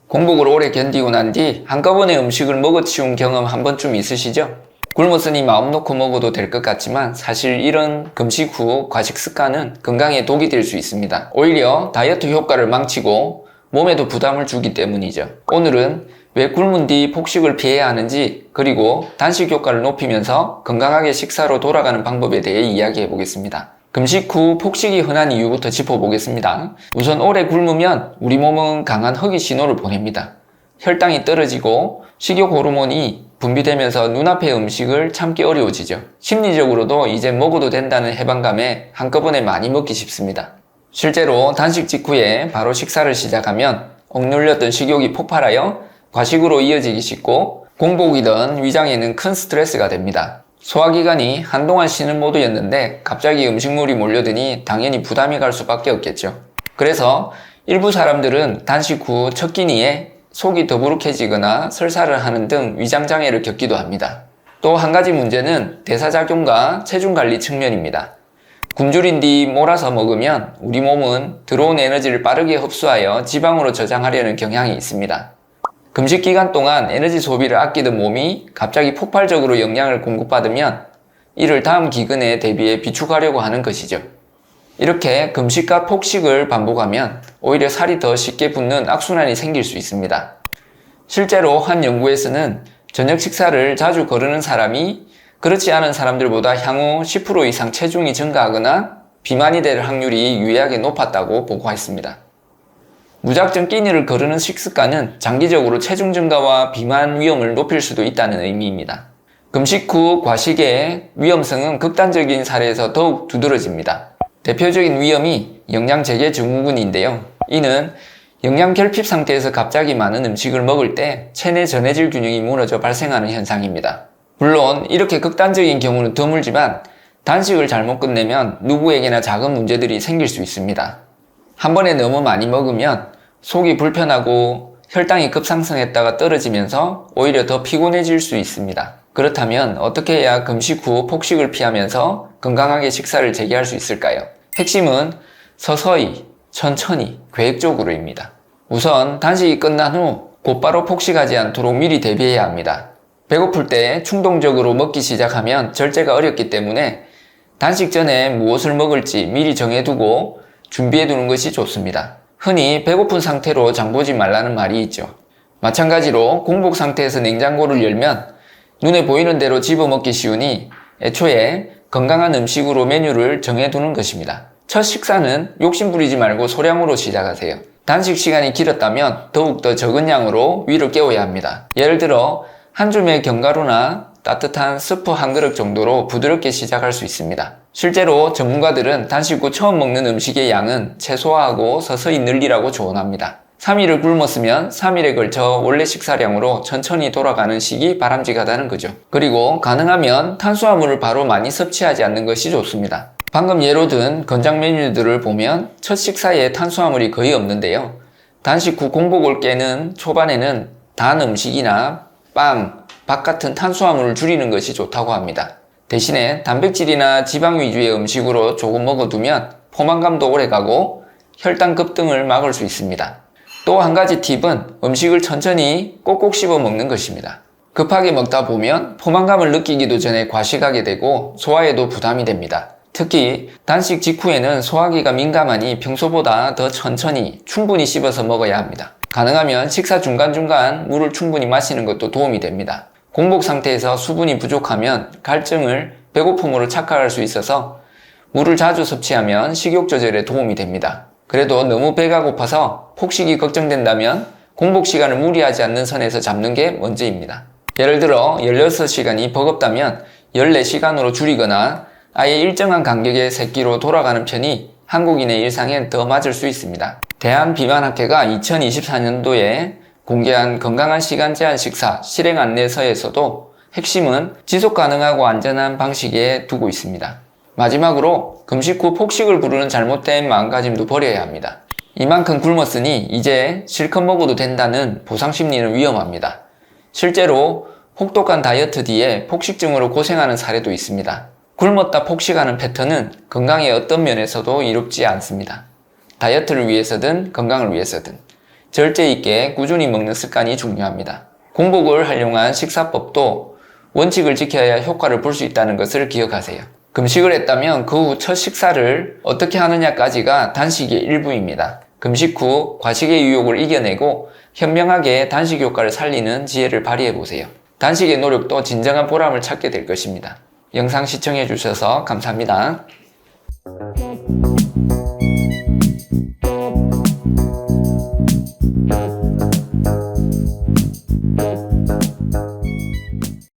공복을 오래 견디고 난 뒤 한꺼번에 음식을 먹어치운 경험 한 번쯤 있으시죠? 굶었으니 마음 놓고 먹어도 될 것 같지만 사실 이런 금식 후 과식 습관은 건강에 독이 될 수 있습니다. 오히려 다이어트 효과를 망치고 몸에도 부담을 주기 때문이죠. 오늘은 왜 굶은 뒤 폭식을 피해야 하는지, 그리고 단식 효과를 높이면서 건강하게 식사로 돌아가는 방법에 대해 이야기해 보겠습니다. 금식 후 폭식이 흔한 이유부터 짚어보겠습니다. 우선 오래 굶으면 우리 몸은 강한 허기 신호를 보냅니다. 혈당이 떨어지고 식욕 호르몬이 분비되면서 눈앞의 음식을 참기 어려워지죠. 심리적으로도 이제 먹어도 된다는 해방감에 한꺼번에 많이 먹기 쉽습니다. 실제로 단식 직후에 바로 식사를 시작하면 억눌렸던 식욕이 폭발하여 과식으로 이어지기 쉽고 공복이든 위장에는 큰 스트레스가 됩니다. 소화기관이 한동안 쉬는 모드였는데 갑자기 음식물이 몰려드니 당연히 부담이 갈 수밖에 없겠죠. 그래서 일부 사람들은 단식 후 첫 끼니에 속이 더부룩해지거나 설사를 하는 등 위장장애를 겪기도 합니다. 또 한 가지 문제는 대사작용과 체중관리 측면입니다. 굶주린 뒤 몰아서 먹으면 우리 몸은 들어온 에너지를 빠르게 흡수하여 지방으로 저장하려는 경향이 있습니다. 금식 기간 동안 에너지 소비를 아끼던 몸이 갑자기 폭발적으로 영양을 공급받으면 이를 다음 기근에 대비해 비축하려고 하는 것이죠. 이렇게 금식과 폭식을 반복하면 오히려 살이 더 쉽게 붙는 악순환이 생길 수 있습니다. 실제로 한 연구에서는 저녁 식사를 자주 거르는 사람이 그렇지 않은 사람들보다 향후 10% 이상 체중이 증가하거나 비만이 될 확률이 유의하게 높았다고 보고했습니다. 무작정 끼니를 거르는 식습관은 장기적으로 체중 증가와 비만 위험을 높일 수도 있다는 의미입니다. 금식 후 과식의 위험성은 극단적인 사례에서 더욱 두드러집니다. 대표적인 위험이 영양재개 증후군인데요. 이는 영양 결핍 상태에서 갑자기 많은 음식을 먹을 때 체내 전해질 균형이 무너져 발생하는 현상입니다. 물론 이렇게 극단적인 경우는 드물지만 단식을 잘못 끝내면 누구에게나 작은 문제들이 생길 수 있습니다. 한 번에 너무 많이 먹으면 속이 불편하고 혈당이 급상승했다가 떨어지면서 오히려 더 피곤해질 수 있습니다. 그렇다면 어떻게 해야 금식 후 폭식을 피하면서 건강하게 식사를 재개할 수 있을까요? 핵심은 서서히, 천천히, 계획적으로입니다. 우선 단식이 끝난 후 곧바로 폭식하지 않도록 미리 대비해야 합니다. 배고플 때 충동적으로 먹기 시작하면 절제가 어렵기 때문에 단식 전에 무엇을 먹을지 미리 정해두고 준비해두는 것이 좋습니다. 흔히 배고픈 상태로 장보지 말라는 말이 있죠. 마찬가지로 공복 상태에서 냉장고를 열면 눈에 보이는 대로 집어먹기 쉬우니 애초에 건강한 음식으로 메뉴를 정해두는 것입니다. 첫 식사는 욕심 부리지 말고 소량으로 시작하세요. 단식 시간이 길었다면 더욱더 적은 양으로 위를 깨워야 합니다. 예를 들어 한 줌의 견과류나 따뜻한 스프 한 그릇 정도로 부드럽게 시작할 수 있습니다. 실제로 전문가들은 단식 후 처음 먹는 음식의 양은 최소화하고 서서히 늘리라고 조언합니다. 3일을 굶었으면 3일에 걸쳐 원래 식사량으로 천천히 돌아가는 식이 바람직하다는 거죠. 그리고 가능하면 탄수화물을 바로 많이 섭취하지 않는 것이 좋습니다. 방금 예로 든 건강 메뉴들을 보면 첫 식사에 탄수화물이 거의 없는데요. 단식 후 공복을 깨는 초반에는 단 음식이나 빵, 밥 같은 탄수화물을 줄이는 것이 좋다고 합니다. 대신에 단백질이나 지방 위주의 음식으로 조금 먹어두면 포만감도 오래가고 혈당 급등을 막을 수 있습니다. 또 한 가지 팁은 음식을 천천히 꼭꼭 씹어 먹는 것입니다. 급하게 먹다 보면 포만감을 느끼기도 전에 과식하게 되고 소화에도 부담이 됩니다. 특히 단식 직후에는 소화기가 민감하니 평소보다 더 천천히 충분히 씹어서 먹어야 합니다. 가능하면 식사 중간중간 물을 충분히 마시는 것도 도움이 됩니다. 공복 상태에서 수분이 부족하면 갈증을 배고픔으로 착각할 수 있어서 물을 자주 섭취하면 식욕 조절에 도움이 됩니다. 그래도 너무 배가 고파서 폭식이 걱정된다면 공복 시간을 무리하지 않는 선에서 잡는 게 먼저입니다. 예를 들어 16시간이 버겁다면 14시간으로 줄이거나 아예 일정한 간격의 새끼로 돌아가는 편이 한국인의 일상엔 더 맞을 수 있습니다. 대한비만학회가 2024년도에 공개한 건강한 시간 제한 식사 실행 안내서에서도 핵심은 지속 가능하고 안전한 방식에 두고 있습니다. 마지막으로 금식 후 폭식을 부르는 잘못된 마음가짐도 버려야 합니다. 이만큼 굶었으니 이제 실컷 먹어도 된다는 보상심리는 위험합니다. 실제로 혹독한 다이어트 뒤에 폭식증으로 고생하는 사례도 있습니다. 굶었다 폭식하는 패턴은 건강의 어떤 면에서도 이롭지 않습니다. 다이어트를 위해서든 건강을 위해서든 절제 있게 꾸준히 먹는 습관이 중요합니다. 공복을 활용한 식사법도 원칙을 지켜야 효과를 볼 수 있다는 것을 기억하세요. 금식을 했다면 그 후 첫 식사를 어떻게 하느냐까지가 단식의 일부입니다. 금식 후 과식의 유혹을 이겨내고 현명하게 단식 효과를 살리는 지혜를 발휘해보세요. 단식의 노력도 진정한 보람을 찾게 될 것입니다. 영상 시청해주셔서 감사합니다.